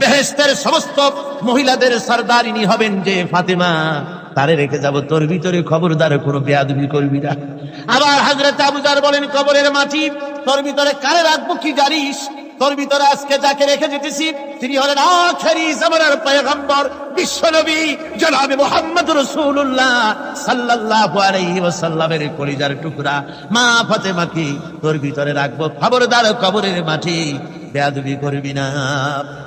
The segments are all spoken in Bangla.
বেহেশতের সমস্ত মহিলাদের সরদারিনী হবেন যে ফাতেমা, তারে রেখে যাব তোর ভিতরে, খবরদার কোনো বেয়াদবি করবি না। আবার হযরত আবু যর বলেন, কবরের মাটি তোর ভিতরে কারে রাখবো কি জানিস? তোর ভিতরে আজকে যাকে রেখে যেতেছি তিনি হলেন আখেরি জামানার পয়গম্বর বিশ্বনবী জনাবে মুহাম্মদ রাসূলুল্লাহ সাল্লাল্লাহু আলাইহি ওয়াসাল্লামের কলিজার টুকরা মা ফাতেমাকে তোর ভিতরে রাখবো, খবরদার কবরের মাটি বেয়াদবি করবি না।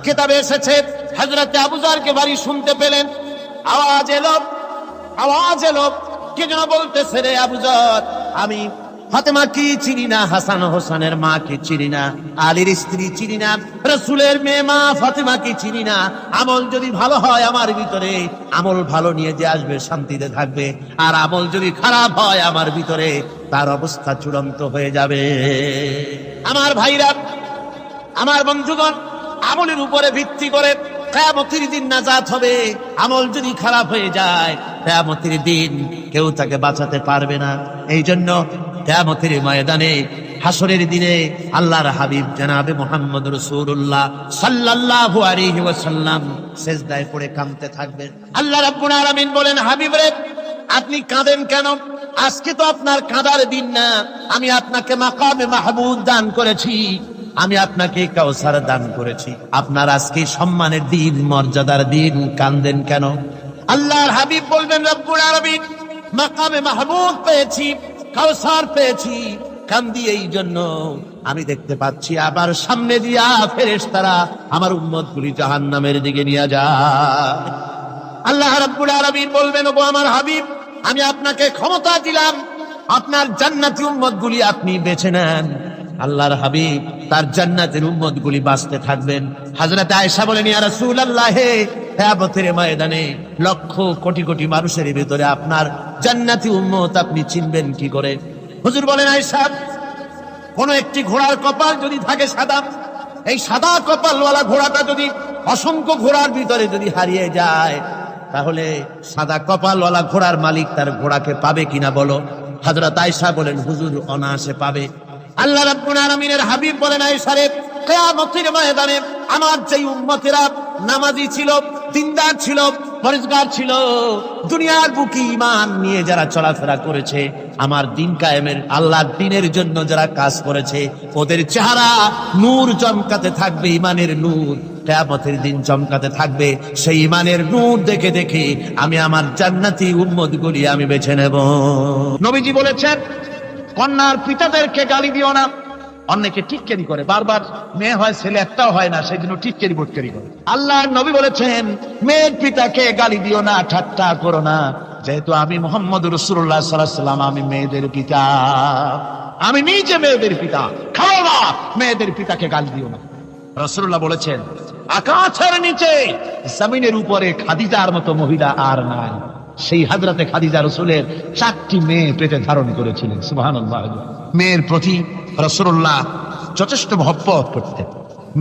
কিতাবে এসেছে হযরত আবু যরকে বাড়ি শুনতে পেলেন, আওয়াজ এলো, কে যেন বলতেছে, রে আবু যর, আমি ফাতেমা কি চিনি না, হাসান হোসেনের মা কি চিনি না, আলীর স্ত্রী চিনি না, রাসূলের মেয়ে মা ফাতেমা কি চিনি না। আমল যদি ভালো হয় আমার ভিতরে, আমল ভালো নিয়ে যে আসবে শান্তিতে থাকবে, আর আমল যদি খারাপ হয় আমার ভিতরে, তার অবস্থা চূড়ান্ত হয়ে যাবে। আমার ভাইরা, আমার বন্ধুগণ, আমলের উপরে ভিত্তি করে কিয়ামতের দিন নাজাত হবে। আমল যদি খারাপ হয়ে যায় কিয়ামতের দিন কেউ তাকে বাঁচাতে পারবে না। এই জন্য কিয়ামতের ময়দানে, হাসরের দিনে আল্লাহর হাবিব জনাবে মুহাম্মদ রাসূলুল্লাহ সাল্লাল্লাহু আলাইহি ওয়াসাল্লাম সিজদায় পড়ে কাঁদতে থাকবেন। আল্লাহ রাব্বুল আলামিন বলেন, হাবিব রে, আপনি কাঁদেন কেন? আজকে তো আপনার কাঁদার দিন না, আমি আপনাকে মাকামে মাহমুদ দান করেছি, আমি আপনাকে কাউসার দান করেছি, আপনার আজকে সম্মানের দিন, মর্যাদার দিন, কাঁদেন কেন? আল্লাহর হাবিব বলবেন, রব্বুল আলামিন, মাকামে মাহমুদ পেয়েছি, কাউসার পেয়েছি, কান্দি এই জন্য আমি দেখতে পাচ্ছি আবার সামনে দিয়া ফেরেশতারা আমার উম্মতগুলি জাহান্নামের দিকে নিয়ে যায়। আল্লাহ রাব্বুল আলামিন বলবেন, ওগো আমার হাবিব, আমি আপনাকে ক্ষমতা দিলাম, আপনার জান্নাতি উম্মতগুলি আপনি বেছে নেন। আল্লাহর হাবিব তার জান্নাতের উম্মতগুলি বাঁচতে থাকবেন। হযরত আয়েশা বলেন, ইয়া রাসূলুল্লাহ, কিয়ামতের ময়দানে লক্ষ কোটি কোটি মানুষের ভিতরে আপনার জান্নাতি উম্মত আপনি চিনবেন কি করে? হুজুর বলেন, আয়েশা, কোন একটি ঘোড়ার কপাল যদি থাকে সাদা, এই সাদা কপালওয়ালা ঘোড়াটা যদি অসংখ্য ঘোড়ার ভিতরে যদি হারিয়ে যায়, তাহলে সাদা কপালওয়ালা ঘোড়ার মালিক তার ঘোড়াকে পাবে কিনা বলো? হযরত আয়েশা বলেন, হুজুর, অনায়াসে পাবে। আল্লাহ রাব্বুল আলামিনের হাবিব বলেন, আয়েশা রে, কিয়ামতের ময়দানে আমার যেই উম্মতেরা নামাজি ছিল, দিনদার ছিল, পরেজগার ছিল, দুনিয়ার বুকে ঈমান নিয়ে যারা চলাফেরা করেছে, আমার দিন কায়েমের, আল্লাহর দ্বীনের জন্য যারা কাজ করেছে, ওদের চেহারা নূর চমকাতে থাকবে, ঈমানের নূর কিয়ামতের দিন চমকাতে থাকবে। সেই ঈমানের নূর দেখে দেখে আমি আমার জান্নাতি উম্মতগুলি আমি বেছে নেব। নবীজি বলেছেন, কন্যার পিতাদেরকে গালি দিও না। অনেকে টিটকারি করে, বারবার মেয়ে হয় ছেলে একটাও হয় না, সেই জন্য টিটকারি বোটকারি করে। আল্লাহর নবী বলেছেন, মেয়ের পিতাকে গালি দিও না, ঠাট্টা করো না, যেহেতু আমি মুহাম্মদ রাসূলুল্লাহ সাল্লাল্লাহু আলাইহি ওয়াসাল্লাম, আমি মেয়েদের পিতা, আমি নিজে মেয়েদের পিতা, খাও না, মেয়েদের পিতাকে গালি দিও না। রাসূলুল্লাহ বলেছেন, আকাশের নিচে জমিনের উপরে খাদিজার মতো মহিলা আর নাই। সেই হযরতে খাদিজা রাসূলের 4টি মেয়ে পেটে ধারণ করেছিলেন। সুবহানাল্লাহ। মেয়ের প্রতি রাসূলুল্লাহ যথেষ্ট মহব্বত করতেন,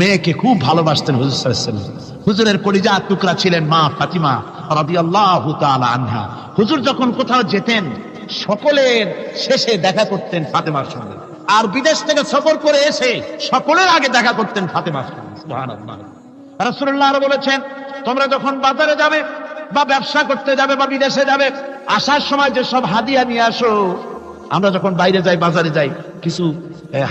মেয়েকে খুব ভালোবাসতেন হুজুর সাল্লাল্লাহু আলাইহি ওয়াসাল্লাম। হুজুরের কলিজার টুকরা ছিলেন মা ফাতিমা রাদিয়াল্লাহু তাআলা আনহা। হুজুর যখন কোথাও যেতেন, সকলের শেষে দেখা করতেন ফাতেমার সঙ্গে, আর বিদেশ থেকে সফর করে এসে সকলের আগে দেখা করতেন ফাতেমার সঙ্গে। সুবহানাল্লাহ। রাসূলুল্লাহ আরো বলেছেন, তোমরা যখন বাজারে যাবে বা ব্যবসা করতে যাবে বা বিদেশে যাবে, আসার সময় যে সব হাদিয়া নিয়ে আসো, আমরা যখন বাইরে যাই, বাজারে যাই, কিছু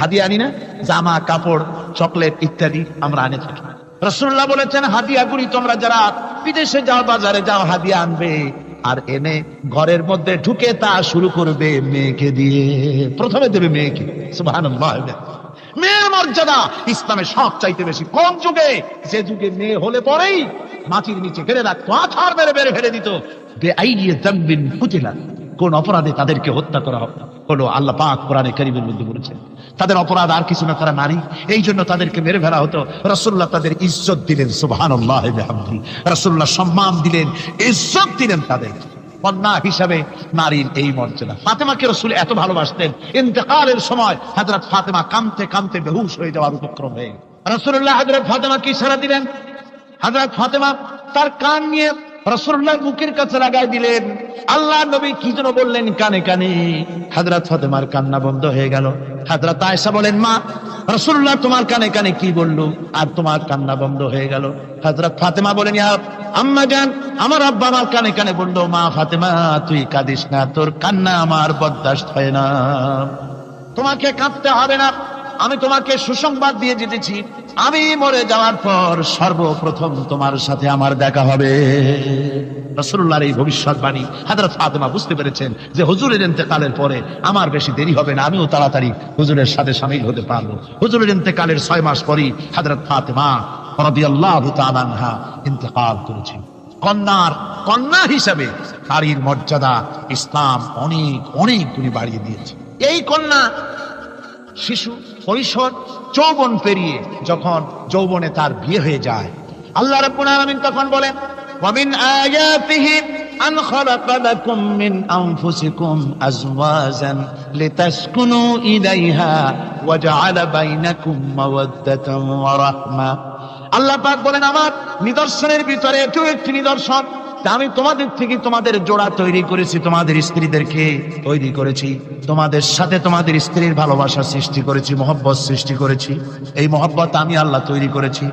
হাদিয়া আনি না, জামা কাপড় চকলেট ইত্যাদি আমরা আনে থাকি। রাসূলুল্লাহ বলেছেন, হাদিয়াগুলি তোমরা যারা বিদেশে যাও, বাজারে যাও, হাদিয়া আনবে, আর এনে ঘরের মধ্যে ঢুকে তা শুরু করবে মেয়েকে দিয়ে। প্রথমে দেবে মেয়েকে। সুবহানাল্লাহ। মেয়ের মর্যাদা ইসলামে সব চাইতে বেশি। কোন যুগে? যে যুগে মেয়ে হলে পরেই মাটির নিচে ফেলে রাখতো, আছাড় মেরে মেরে ফেলে দিত। বেআইনি যামবিন কুতিলা, কোন অপরাধে তাদেরকে হত্যা করা হলো। আল্লাহ পাক কোরআনে কারীমের মধ্যে বলেছেন, তাদের অপরাধ আর কিছু না, তারা নারী, এই জন্য তাদেরকে মেরে ফেলা হতো। রাসূলুল্লাহ তাদের ইজ্জত দিলেন। সুবহানাল্লাহ বিহামদিহি। রাসূলুল্লাহ সম্মান দিলেন, ইজ্জত দিলেন তাদের। কন্যা হিসাবে নারীর এই মর্যাদা। ফাতেমাকে রাসূল এত ভালোবাসতেন, ইন্তেকালের সময় হযরত ফাতেমা কাঁদতে কাঁদতে বেহুশ হয়ে যাওয়ার উপক্রম হয়ে রাসূলুল্লাহ হযরত ফাতেমাকে ইশারা দিলেন। হযরত ফাতেমা তার কান নিয়ে রাসূলুল্লাহর মুখের কাছে লাগাই দিলেন। আল্লাহর নবী কি যেন বললেন কানে কানে, হযরত ফাতেমার কান্না বন্ধ হয়ে গেল। হযরত আয়েশা বলেন, মা রাসূলুল্লাহ তোমার কানে কানে কি বললো আর তোমার কান্না বন্ধ হয়ে গেল? হযরত ফাতেমা বলেন, ইয়া আম্মা জান, আমার আব্বা আমার কানে কানে বললো, মা ফাতেমা তুই কাঁদিস না, তোর কান্না আমার বরদাস্ত হয় না, তোমাকে কাঁদতে হবে না, আমি তোমাকে সুসংবাদ দিয়ে যেতেছি, আমি মরে যাওয়ার পর সর্বপ্রথম তোমার সাথে আমার দেখা হবে। রাসূলুল্লাহর এই ভবিষ্যৎবাণী হযরত ফাতেমা বুঝতে পেরেছেন যে হুজুরের ইন্তেকালের পরে আমার বেশি দেরি হবে না, আমিও তাড়াতাড়ি হুজুরের সাথে শামিল হতে পারবো। হুজুরের ইন্তেকালের 6 মাস পরই হযরত ফাতেমা রাদিয়াল্লাহু তাআলা আনহা ইন্তেকাল করেছেন। কন্যা হিসেবে নারীর মর্যাদা ইসলাম অনেক অনেক গুণে বাড়িয়ে দিয়েছে। এই কন্যা শিশু কৈশোর যৌবন পেরিয়ে যখন যৌবনে তার বিয়ে হয়ে যায়, আল্লাহ রাব্বুল আলামিন তখন বলেন, ওয়া মিন আয়াতিহি আন খালাকা লাকুম মিন আনফুসিকুম আজওয়াজান লিতাসকুনু ইলাইহা ওয়া জাআলা বাইনাকুম মাওয়াদ্দাতান ওয়া রাহমা। আল্লাহ পাক বলেন, আমার নিদর্শনের ভিতরে এটাও একটি নিদর্শন, আমি তোমাদের থেকে তোমাদের জোড়া তৈরি করেছি, তোমাদের স্ত্রীদেরকে তৈরি করেছি, তোমাদের সাথে তোমাদের স্ত্রীর ভালোবাসা সৃষ্টি করেছি, মহব্বত সৃষ্টি করেছি। এই মহব্বত আমি আল্লাহ তৈরি করেছি।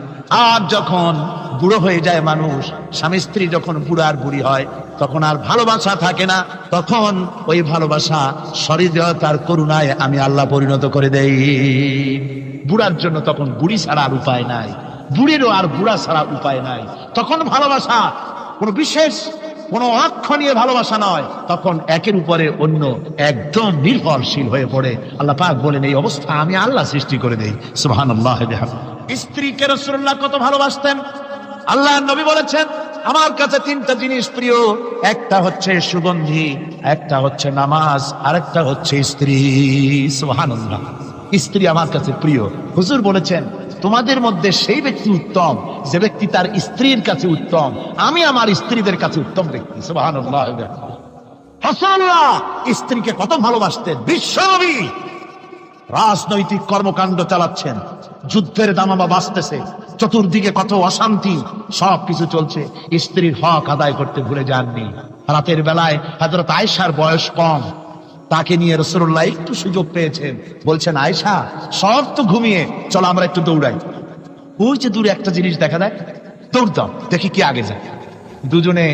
আর যখন বুড়ো হয়ে যায় মানুষ, স্বামী স্ত্রী যখন বুড়া আর বুড়ি হয়, তখন আর ভালোবাসা থাকে না, তখন ওই ভালোবাসা সহৃদয়তার করুণায় আমি আল্লাহ পরিণত করে দেই। বুড়ার জন্য তখন বুড়ি ছাড়া আর উপায় নাই, বুড়িরও আর বুড়া ছাড়া উপায় নাই। তখন ভালোবাসা কোন বিশেষ কোন অক্ষ নিয়ে ভালোবাসা নয়, তখন একের উপরে অন্য একদম নির্ভরশীল হয়ে পড়ে। আল্লাহ পাক বলেন, এই অবস্থা আমি আল্লাহ সৃষ্টি করে দেই। সুবহানাল্লাহ। স্ত্রীকে রাসূলুল্লাহ কত ভালোবাসতেন। আল্লাহর নবী বলেছেন, আমার কাছে 3টা জিনিস প্রিয়, একটা হচ্ছে সুগন্ধি, একটা হচ্ছে নামাজ, আরেকটা হচ্ছে স্ত্রী। সুবহানাল্লাহ। স্ত্রী আমার কাছে প্রিয়। হুজুর বলেছেন, তোমাদের মধ্যে সেই ব্যক্তি উত্তম যে ব্যক্তি তার স্ত্রীর কাছে উত্তম, আমি আমার স্ত্রীদের কাছে উত্তম ব্যক্তি। সুবহানাল্লাহ। রাসূলুল্লাহ স্ত্রীকে কত ভালোবাসতেন। বিশ্বনবী রাজনৈতিক কর্মকাণ্ড চালাচ্ছেন, যুদ্ধের দামামা বাজতেছে, চতুর্দিকে কত অশান্তি, সবকিছু চলছে, স্ত্রীর হক আদায় করতে ভুলে যাননি। রাতের বেলায় হযরত আয়েশার বয়স কম, তাকে নিয়ে রাসূলুল্লাহ একটু সুযোগ পেয়েছেন, বলছেন, আয়েশা সব তো ঘুমিয়ে, চলো আমরা একটু দৌড়াই। ওই যে দূরে একটা জিনিস দেখা যায়, দৌড় দাও, দেখি কি আগে যায়। দুজনে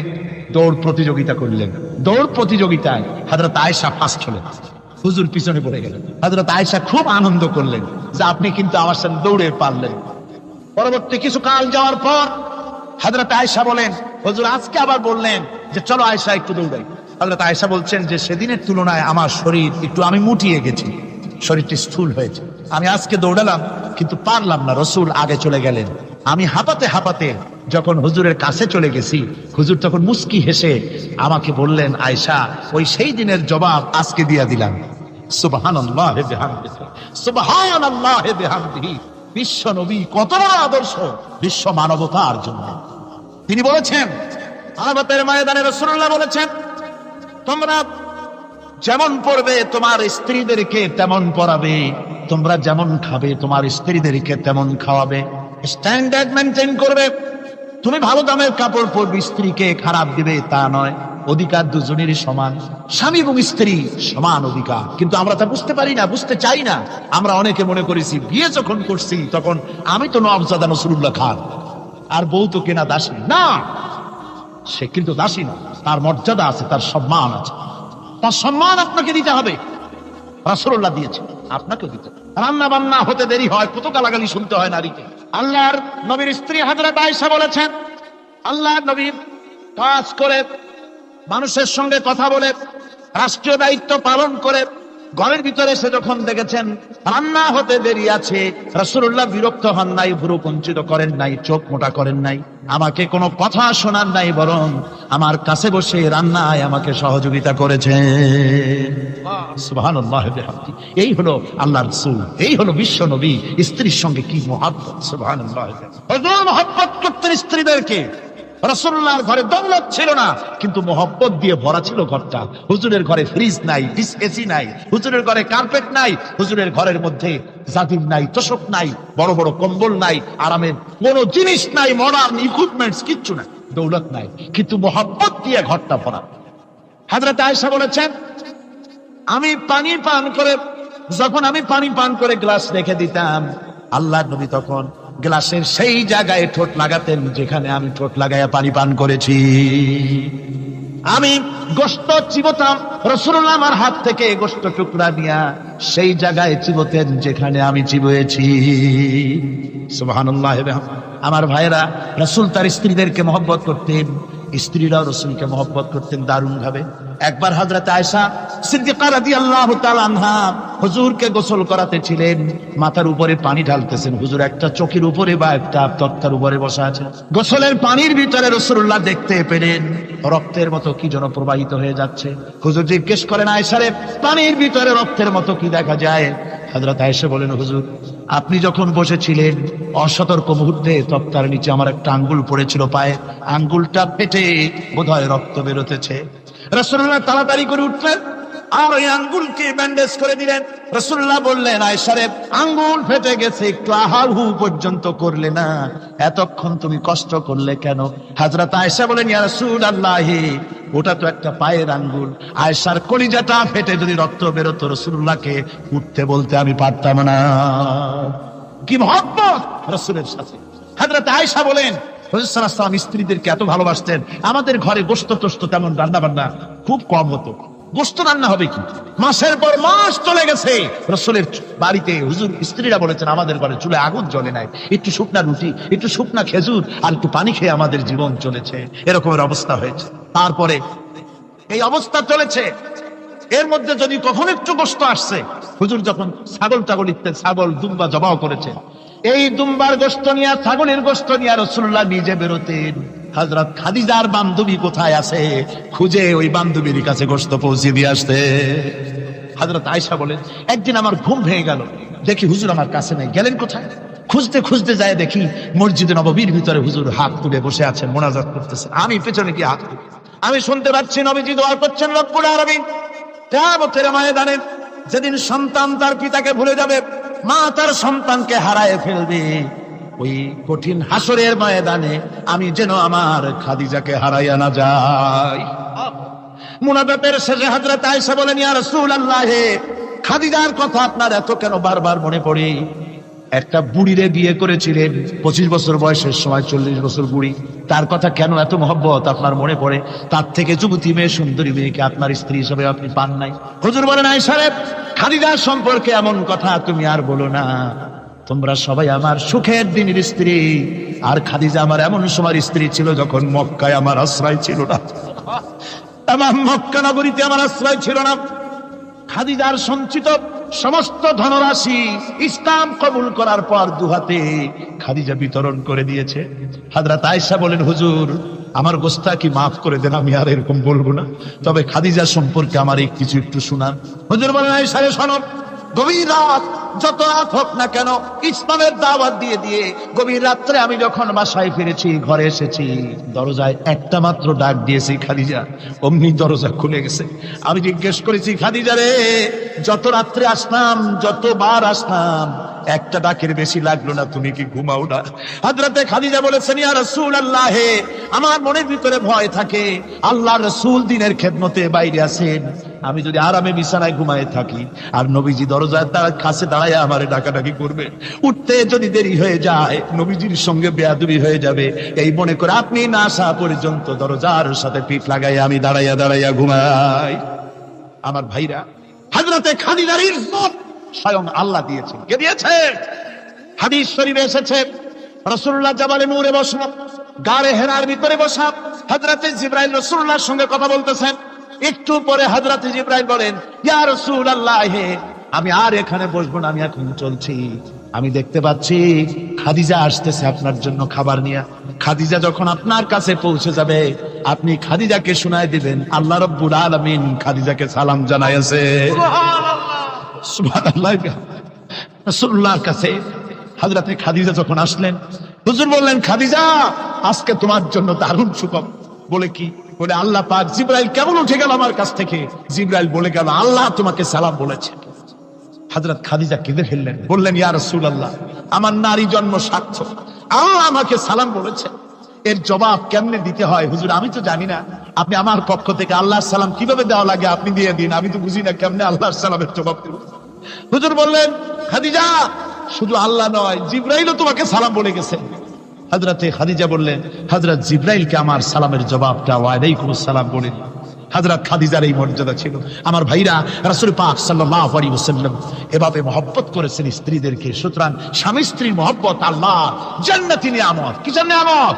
দৌড় প্রতিযোগিতা করলেন। দৌড় প্রতিযোগিতায় হযরত আয়েশা ফার্স্ট হলেন, হুজুর পিছনে পড়ে গেলেন। হযরত আয়েশা খুব আনন্দ করলেন যে আপনি কিন্তু আমার সাথে দৌড়ে পারলেন। পরবর্তী কিছু কাল যাওয়ার পর হযরত আয়েশা বলেন, হুজুর আজকে আবার বললেন যে চলো আয়েশা একটু দৌড়াই। হযরত আয়েশা বলছেন যে সেদিনের তুলনায় আমার শরীর একটু, আমি মুটিয়ে গেছি, শরীরটি স্থূল হয়েছে, আমি আজকে দৌড়ালাম কিন্তু পারলাম না, রাসূল আগে চলে গেলেন। আমি হাঁপাতে হাঁপাতে যখন হুজুরের কাছে চলে গেছি, হুজুর তখন মুস্কি হেসে আমাকে বললেন, আয়েশা ওই সেই দিনের জবাব আজকে দিয়া দিলাম। সুবহানাল্লাহ বিহামদিহি, সুবহানাল্লাহ বিহামদিহি। বিশ্ব নবী কত বড় আদর্শ বিশ্ব মানবতার জন্য। তিনি বলেছেন, আরাফাতের ময়দানে রাসূলুল্লাহ বলেছেন, তোমরা যেমন পড়বে তোমার স্ত্রীদেরকে তেমন পড়াবে, তোমরা যেমন খাবে তোমার স্ত্রীদেরকে তেমন খাওয়াবে, স্ট্যান্ডার্ড মেনটেন করবে। তুমি ভালো দামের কাপড় পরবে, স্ত্রীকে খারাপ দিবে তা নয়। অধিকার দুজনেরই সমান, স্বামী এবং স্ত্রী সমান অধিকার। কিন্তু আমরা তা বুঝতে পারি না, বুঝতে চাই না। আমরা অনেকে মনে করেছি বিয়ে যখন করছি তখন আমি তো নওয়াবজাদা নসরুল্লাহ খান আর বউ তো কেনা দাসী। না, সে কিন্তু দাসী না, তার মর্যাদা আছে, তার সম্মান আছে, তার সম্মান আপনাকে দিতে হবে। রাসূলুল্লাহ দিয়েছে, আপনাকেও দিতে হবে। রান্না বান্না হতে দেরি হয়, কত গালাগালি শুনতে হয় নারীকে। আল্লাহর নবীর স্ত্রী হযরত আয়েশা বলেছেন, আল্লাহর নবী কাজ করে, মানুষের সঙ্গে কথা বলে, রাষ্ট্রীয় দায়িত্ব পালন করে, ঘরের ভিতরে এসে যখন দেখেছেন রান্না হতে দেরি আছে, রাসূলুল্লাহ বিরক্ত হন নাই, ভুরু কুঞ্চিত করেন নাই, চোখ মোটা করেন নাই, আমাকে কোনো কথা শোনান নাই, বরং আমার কাছে বসে রান্নায় আমাকে সহযোগিতা করেছেন। সুবহানাল্লাহ বিহামদিহি। এই হলো আল্লাহর রাসূল, এই হলো বিশ্ব নবী। স্ত্রীর সঙ্গে কি মহব্বত! সুবহানাল্লাহ। হুজুর মহব্বত করতেন স্ত্রীদেরকে। রাসূলুল্লাহর ঘরে দৌলত ছিল না, কিন্তু মহব্বত দিয়ে ভরা ছিল ঘরটা। হুজুরের ঘরে ফ্রিজ নাই, এসি নাই, হুজুরের ঘরে কার্পেট নাই, হুজুরের ঘরের মধ্যে জাজিম নাই, তোশক নাই, বড় বড় কম্বল নাই, আরামের কোনো জিনিস নাই, মডার্ন ইকুইপমেন্টস কিচ্ছু নাই, দৌলত নাই, কিন্তু মহব্বত দিয়ে ঘরটা ভরা। হযরত আয়েশা বলেছেন, আমি পানি পান করে যখন আমি পানি পান করে গ্লাস রেখে দিতাম, আল্লাহর নবী তখন গ্লাসের সেই জায়গায় ঠোঁট লাগাতেন যেখানে আমি ঠোঁট লাগাইয়া পানি পান করেছি। আমি গোশত চিবোতাম, রাসূলুল্লাহ আমার হাত থেকে গোশত টুকরা নিয়া সেই জায়গায় চিবোতেন যেখানে আমি চিবুয়েছি। সুবহানাল্লাহ। আমার ভাইরা, রাসূল তার স্ত্রীদেরকে মহব্বত করতেন, স্ত্রীরাও রাসূলকে মহব্বত করতেন দারুণ ভাবে। একবার হযরত আয়েশা সিদ্দিকা রাদিয়াল্লাহু তাআলা আনহা হুজুরকে গোসল করাতেছিলেন, মাথার উপরে পানি ঢালতেছেন, হুজুর একটা চোখের উপরে বা একটা তক্তার উপরে বসা আছেন। গোসলের পানির ভিতরে রাসূলুল্লাহ দেখতে পেলেন রক্তের মতো কি যেন প্রবাহিত হয়ে যাচ্ছে। হুজুর জিজ্ঞেস করেন, আয়েশা রে, পানির ভিতরে রক্তের মতো কি দেখা যায়? হযরত আয়েশা বলেন, হুজুর আপনি যখন বসেছিলেন অসতর্ক মুহূর্তে তক্তার নিচে আমার একটা আঙ্গুল পড়েছিল পায়ে, আঙ্গুলটা ফেটে বোধহয় রক্ত বেরোতেছে। রাসূলুল্লাহ তাড়াতাড়ি করে উঠলেন আর ওই আঙ্গুলকে ব্যান্ডেজ করে দিলেন। রাসূলুল্লাহ বললেন, আয়েশা রে, আঙ্গুল ফেটে গেছে, একটু আহাহু পর্যন্ত করলে না, এতক্ষণ তুমি কষ্ট করলে কেন? হযরত আয়েশা বলেন, ইয়া রাসূলুল্লাহ, ওটা তো একটা পায়ের আঙ্গুল। আয়েশার কলিজাটা ফেটে যদি রক্ত বেরোতো রাসূলুল্লাহকে উঠতে বলতে আমি পারতাম না। কি মহব্বত রাসূলের সাথে। হযরত আয়েশা বলেন, হুজুর সাল্লাল্লাহু আলাইহি ওয়াসাল্লাম স্ত্রীদেরকে এত ভালোবাসতেন, আমাদের ঘরে গোশত টোস্ত তেমন রান্না বান্না খুব কম হতো। গোশত রান্না হবে কি, মাসের পর মাস চলে গেছে রাসূলের বাড়িতে, হুজুর স্ত্রীরা বলেছেন আমাদের ঘরে চুলে আগুন জ্বলে নাই, একটু শুকনা রুটি, একটু শুকনা খেজুর আর একটু পানি খেয়ে আমাদের জীবন চলেছে, এরকমের অবস্থা হয়েছে। তারপরে এই অবস্থা চলেছে, এর মধ্যে যদি কখন একটু গোশত আসছে, হুজুর যখন ছাগল ইত্যাদি ছাগল দুম্বা জবাও করেছে, এই দুম্বার গোশত নিয়ে, ছাগলের গোশত নিয়ে রাসূলুল্লাহ নিজে বেরোতেন। হযরত খাদিজার বান্ধবী কোথায় আছে খুঁজে ওই বান্ধবীর কাছে গোশত পৌঁছে দিয়ে আসতে। হযরত আয়েশা বলেন, একদিন আমার ঘুম ভেঙে গেল, দেখি হুজুর আমার কাছে নাই, গেলেন কোথায়? খুঁজতে খুঁজতে যায় দেখি মসজিদে নববীর ভিতরে হুজুর হাত তুলে বসে আছেন, মোনাজাত করতেছেন। আমি পেছনে গিয়ে হাত তুলি, আমি শুনতে পাচ্ছি নবীজি দোয়া করছেন রব্বুল আলামিন কিয়ামতের ময়দানে যেদিন সন্তান তার পিতাকে ভুলে যাবে, মা তার সন্তানকে হারায় ফেলবে, ওই কঠিন হাসরের ময়দানে আমি যেন আমার খাদিজাকে হারাইয়া না যাই। মুনাজাতের শেষে হযরত আয়েশা বলেন, ইয়া রাসূলুল্লাহ, খাদিজার কথা আপনার এত কেন বারবার মনে পড়ে? একটা বুড়িরে বিয়ে করেছিলেন 25 বছর বয়সের সময়, 40 বছর বুড়ি, তার কথা কেন এত মহব্বত আপনার মনে পড়ে? তার থেকে যুবতী মেয়ে, সুন্দরী মেয়েকে আপনার স্ত্রী হিসেবে আপনি পান নাই। হুজুর বলেন, আয়েশা রে, খাদিজার সম্পর্কে এমন কথা তুমি আর বলো না, তোমরা সবাই আমার সুখের দিনের স্ত্রী, আর খাদিজা আমার এমন সময় স্ত্রী ছিল যখন মক্কায় আমার আশ্রয় ছিল না, আমার মক্কা নগরীতে আমার আশ্রয় ছিল না। খাদিজার সঞ্চিত সমস্ত ধনরাশি ইসলাম কবুল করার পর দুহাতে খাদিজা বিতরণ করে দিয়েছে। হযরত আয়েশা বলেন, হুজুর আমার গোস্তাকি মাফ করে দেন, আমি আর এরকম বলবো না, তবে খাদিজা সম্পর্কে আমার এই কিছু একটু শোনান। হুজুর বলেন, আয়েশা রে শোনো, গভীর রাত, যত রাত হোক না কেন, ইসলামের দাওয়াত দিয়ে দিয়ে গভীর রাত্রে আমি যখন বাসায় ফিরেছি, ঘরে এসেছি, দরজায় একটা মাত্র ডাক দিয়েছি, খাদিজা, অমনি দরজা খুলে গেছে। আমি জিজ্ঞেস করেছি, খাদিজা রে, যত রাত্রে আসলাম, যতবার আসলাম, একটা ডাকের বেশি লাগলো না, তুমি কি ঘুমাও না? হযরতে খাদিজা বলেছেন, ইয়া রাসূলুল্লাহ, আমার মনের ভিতরে ভয় থাকে, আল্লাহর রাসূল দ্বীনের খেদমতে বাইরে আছেন, আমি যদি আরামে বিছানায় ঘুমায় থাকি আর নবীজি দরজায় তার কাছে দাঁড়ায় আমারে ডাকাডাকি করবে, উঠতে যদি দেরি হয়ে যায় নবীজির সঙ্গে বেয়াদবি হয়ে যাবে, এই মনে করে আপনি না আসা পর্যন্ত দরজার সাথে পিঠ লাগাই আমি দাঁড়াইয়া দাঁড়াইয়া ঘুমাই। আমার ভাইরা, হযরতে খাদিজার ইজ্জত স্বয়ং আল্লাহ দিয়েছেন। কে দিয়েছে? হাদিস শরীফে এসেছে, রাসূলুল্লাহ জাবালে নূরে বসা, গারে হেরার ভিতরে বসা, হযরতে জিবরাইল রাসূলুল্লাহর সঙ্গে কথা বলতেছেন। একটু পরে হযরতে জিবরাইল বলেন, ইয়া রাসূলুল্লাহ, আমি আর এখানে বসবো না, আমি এখন চলছি। আমি দেখতে পাচ্ছি খাদিজা আসতেছে আপনার জন্য খাবার নিয়ে। খাদিজা যখন আপনার কাছে পৌঁছে যাবে, আপনি খাদিজাকে শোনায় দিবেন আল্লাহ রাব্বুল আলামিন খাদিজাকে সালাম জানাইছে। সুবহানাল্লাহ। রাসূলুল্লাহর কাছে হযরতে খাদিজা যখন আসলেন, হুজুর বললেন, খাদিজা, আজকে তোমার জন্য দারুণ সুখবর। বলে কি? বলে আল্লাহ পাক, জিবরাইল কেমন উঠে গেল আমার কাছ থেকে, জিবরাইল বলে গেল আল্লাহ তোমাকে সালাম বলেছে। হযরত খাদিজা কেঁদে ফেললেন, বললেন, ইয়া রাসূলুল্লাহ, আমার নারী জন্ম সার্থক, আল্লাহ আমাকে সালাম বলেছে, এর জবাব কেমনে দিতে হয় হুজুর আমি তো জানি না, আপনি আমার পক্ষ থেকে আল্লাহর সালাম কিভাবে দেওয়া লাগে আপনি দিয়ে দিন, আমি তো বুঝি না কেমনে আল্লাহর সালামের জবাব দেব। হুজুর বললেন, খাদিজা, শুধু আল্লাহ নয়, জিবরাইলও তোমাকে সালাম বলে গেছে। হযরতে খাদিজা বললেন, হযরত জিবরাইলকে আমার সালামের জবাবটা ওয়ালাইকুমুস সালাম বলেন। হযরত খাদিজার এই মর্যাদা ছিল। আমার ভাইরা, রাসূল পাক সাল্লাল্লাহু আলাইহি ওয়াসাল্লাম এভাবে মহব্বত করেছেন স্ত্রীদেরকে। সুতরাং স্বামী স্ত্রীর মহব্বত আল্লাহ জান্নাতি নিয়ামত। কি নিয়ামত?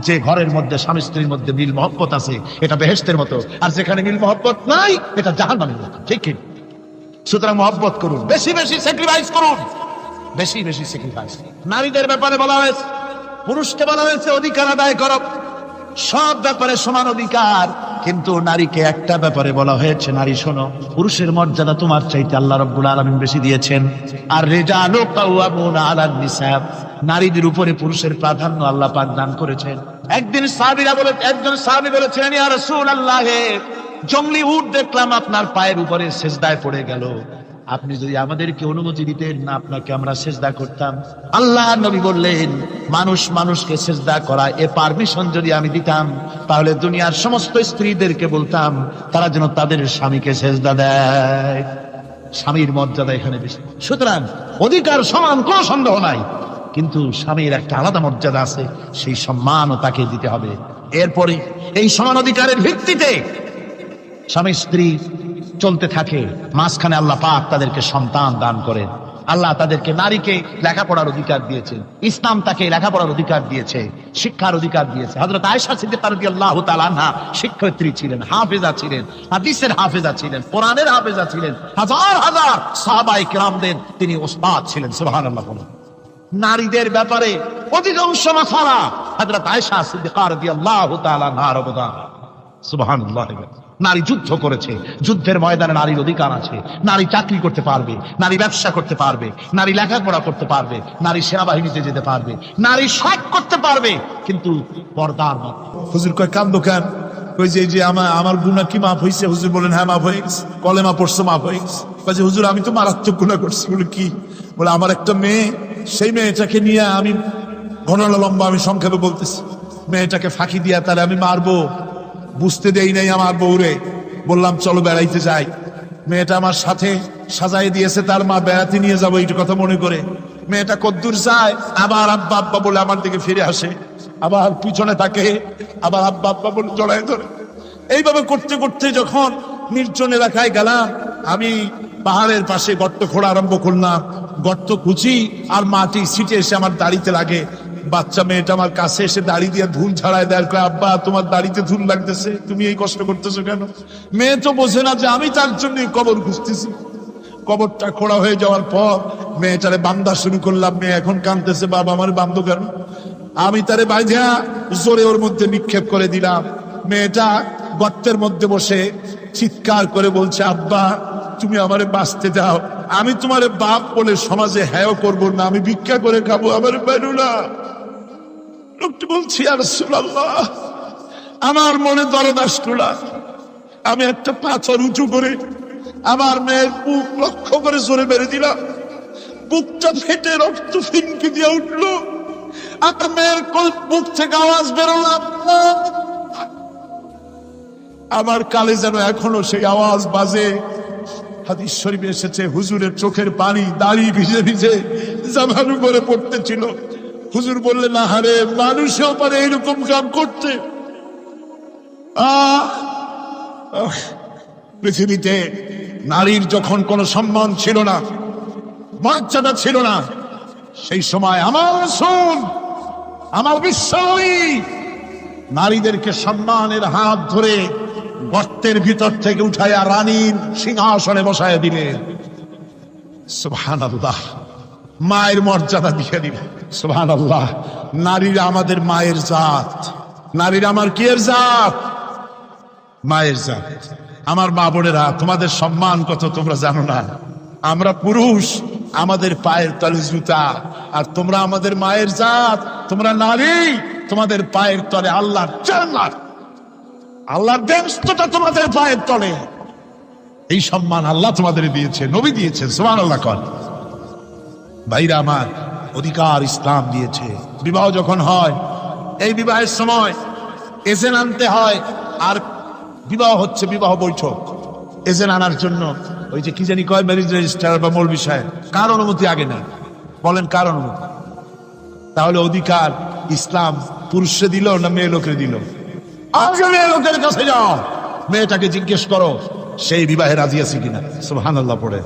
যে ঘরের মধ্যে স্বামী স্ত্রীর মধ্যে মিল মহব্বত আছে, এটা বেহেশতের মতো। আর যেখানে মিল মহব্বত নাই, এটা জাহান্নামের মতো। ঠিক কি? সুতরাং মহব্বত করুন, বেশি বেশি স্যাক্রিফাইস করুন, বেশি বেশি স্যাক্রিফাইস। নারীদের ব্যাপারে বলা হয়েছে, পুরুষকে বলা হয়েছে অধিকার আদায় করো, সব ব্যাপারে সমান অধিকার। কিন্তু নারীকে একটা ব্যাপারে বলা হয়েছে, নারী শোনো, পুরুষের মর্যাদা তোমার চাইতে আল্লাহ রাব্বুল আলামিন বেশি দিয়েছেন। আর রিজালু কাওয়ামুনা আলান নিসা, নারীদের উপরে পুরুষের প্রাধান্য আল্লাহ পাক দান করেছেন। একজন সাহাবী বলেছিলেন, ইয়া রাসূলুল্লাহ, জংলি উট দেখলাম আপনার পায়ের উপরে সিজদায় পড়ে গেল, আপনি যদি আমাদেরকে অনুমতি দিতেন না, আপনাকে আমরা সিজদা করতাম। আল্লাহ নবী বললেন, মানুষ মানুষকে সিজদা করা এ পারমিশন যদি আমি দিতাম, তাহলে দুনিয়ার সমস্ত স্ত্রীদেরকে বলতাম তারা যেন তাদের স্বামীকে সিজদা দেয়। স্বামীর মর্যাদা এখানে বেশি। সুতরাং অধিকার সমান, কোনো সন্দেহ নাই, কিন্তু স্বামীর একটা আলাদা মর্যাদা আছে, সেই সম্মানও তাকে দিতে হবে। এরপরে এই সমান অধিকারের ভিত্তিতে স্বামী স্ত্রী চলতে থাকে, মাঝখানে আল্লাহ পাক তাদেরকে সন্তান দান করেন। আল্লাহ তাদেরকে, নারীকে লেখাপড়ার অধিকার দিয়েছে, ইসলাম তাকে লেখাপড়ার অধিকার দিয়েছে, শিক্ষার অধিকার দিয়েছে। হযরত আয়েশা সিদ্দিকা রাদিয়াল্লাহু তাআলা আনহা শিক্ষয়িত্রী ছিলেন, হাফেজা ছিলেন, হাদিসের হাফেজা ছিলেন, কোরআনের হাফেজা ছিলেন। হাজার হাজার সাহাবায়ে কিরামদের তিনি ওস্তাদ ছিলেন। সুবহানাল্লাহ। নারীদের ব্যাপারে অধিকাংশ মাসালা হযরত আয়েশা সিদ্দিকা রাদিয়াল্লাহু তাআলা আনহার অবদান। সুবহানাল্লাহ। নারী যুদ্ধ করেছে, যুদ্ধের ময়দানে নারীর অধিকার আছে। নারী চাকরি করতে পারবে, নারী ব্যবসা করতে পারবে, নারী লেখাপড়া করতে পারবে, নারী সেনাবাহিনীতে যেতে পারবে, নারী সব করতে পারবে, কিন্তু পর্দার মধ্যে। হুজুর কয়, কান্দো কেন? কই যে আমার গুনাহ কি মাফ হইছে? হুজুর বলেন, হ্যাঁ মাফ হয়ে গেছে। কলেমা পড়ছো, মাফ হয়ে গেছে। কয় যে হুজুর, আমি তো মারাত্মক গুনাহ করছি। বলে কি? বলে আমার একটা মেয়ে, সেই মেয়েটাকে নিয়ে আমি, ঘটনা লম্বা, আমি সংক্ষেপে বলতেছি, মেয়েটাকে ফাঁকি দিয়া তাহলে আমি মারবো, বুঝতে দেই নাই আমার বউরে। বললাম চলো বেড়াইতে যাই। মেয়েটা আমার সাথে সাজাই দিয়েছে, তার মা বেড়াতে নিয়ে যাবো এইটা কথা মনে করে। মেয়েটা কদ্দূর যায়, আবার আব্বা আব্বা বলে আমার দিকে ফিরে আসে, আবার পিছনে থাকে, আবার আব্বা আব্বা বলে জড়ায় ধরে। এইভাবে করতে করতে যখন নির্জন এলাকায় গেলাম, আমি পাহাড়ের পাশে গর্ত খোঁড়া আরম্ভ করলাম। গর্ত কুচি আর মাটি ছিটে এসে আমার দাড়িতে লাগে। বাচ্চা মেয়েটা আমার কাছে এসে দাড়ি দিয়ে ধুল ছাড়ায় দেয়, আব্বা তোমার দাড়িতে ধুল লাগতেছে, তুমি এই কষ্ট করতেছো কেন? মেয়ে তো বোঝে না যে আমি তার জন্য কবর খুঁজতেছি। কবরটা খোঁড়া হয়ে যাওয়ার পর মেয়েটারে বান্ধা শুরু করলাম। মেয়ে এখন কাঁদতেছে, বাবা আমার বান্ধ কেন? আমি তারে বাঁধা জোরে ওর মধ্যে নিক্ষেপ করে দিলাম। মেয়েটা গর্তের মধ্যে বসে চিৎকার করে বলছে, আব্বা তুমি আমারে বাঁচতে দাও, আমি তোমারে বাপ বলে সমাজে হ্যাঁ করবো না, আমি ভিক্ষা করে খাবো, আমার বেরো না। লোকটি বলছি, ইয়া রাসূলুল্লাহ, আমার মনে দরদ আসলো না। আমি একটা পাথর উঁচু করে আমার মেয়ের বুক লক্ষ্য করে জোরে মেরে দিলাম। বুকটা ফেটে রক্ত ফিনকি দিয়ে উঠলো। আমার মেয়ের বুক থেকে আওয়াজ বেরোলাম, আমার কালে যেন এখনো সেই আওয়াজ বাজে। হাদিস শরীফে এসেছে, হুজুরের চোখের পানি দাড়ি ভিজে ভিজে জামার উপরে পড়তেছিল। হুজুর বললেন, আহারে, মানুষও পারে এরকম কাম করতে। পৃথিবীতে নারীর যখন কোনো সম্মান ছিল না, মর্যাদা ছিল না, সেই সময় আমার রাসূল, আমার বিশ্বনবী নারীদেরকে সম্মানের হাত ধরে গর্তের ভিতর থেকে উঠাইয়া রানীর সিংহাসনে বসায় দিলেন। সুবহানাল্লাহ। মায়ের মর্যাদা দিয়ে দিলেন। সুবহানাল্লাহ। নারীরা আমাদের মায়ের জাত। নারীরা আমার কি এর জাত? মায়ের জাত। আমার মা বোনেরা, তোমাদের সম্মান কত তোমরা জানো না। আমরা পুরুষ, আমাদের পায়ের তলে জুতা, আর তোমরা আমাদের মায়ের জাত। তোমরা নারী, তোমাদের পায়ের তলে আল্লাহর জান্নাত, আল্লাহর বেহেশতটা তোমাদের পায়ের তলে। এই সম্মান আল্লাহ তোমাদের দিয়েছে, নবী দিয়েছেন। সুবহানাল্লাহ। কর ভাইরা আমার, অধিকার ইসলাম দিয়েছে। বিবাহ যখন হয়, এই বিবাহের সময় এজেন্ট আনতে হয়। আর বিবাহ হচ্ছে বিবাহ বৈঠক। এজেন্ট আনার জন্য ওই যে কি জানি কয় ম্যারেজ রেজিস্ট্রার বা মৌলবি সাহেব, কার অনুমতি আগে না? বলেন কার অনুমতি? তাহলে অধিকার ইসলাম পুরুষে দিল না মেয়ে লোকের দিল? আজকে মেয়ে লোকের কাছে যাও, মেয়েটাকে জিজ্ঞেস করো সেই বিবাহে রাজি আছে কিনা। সুবহানাল্লাহ পড়ে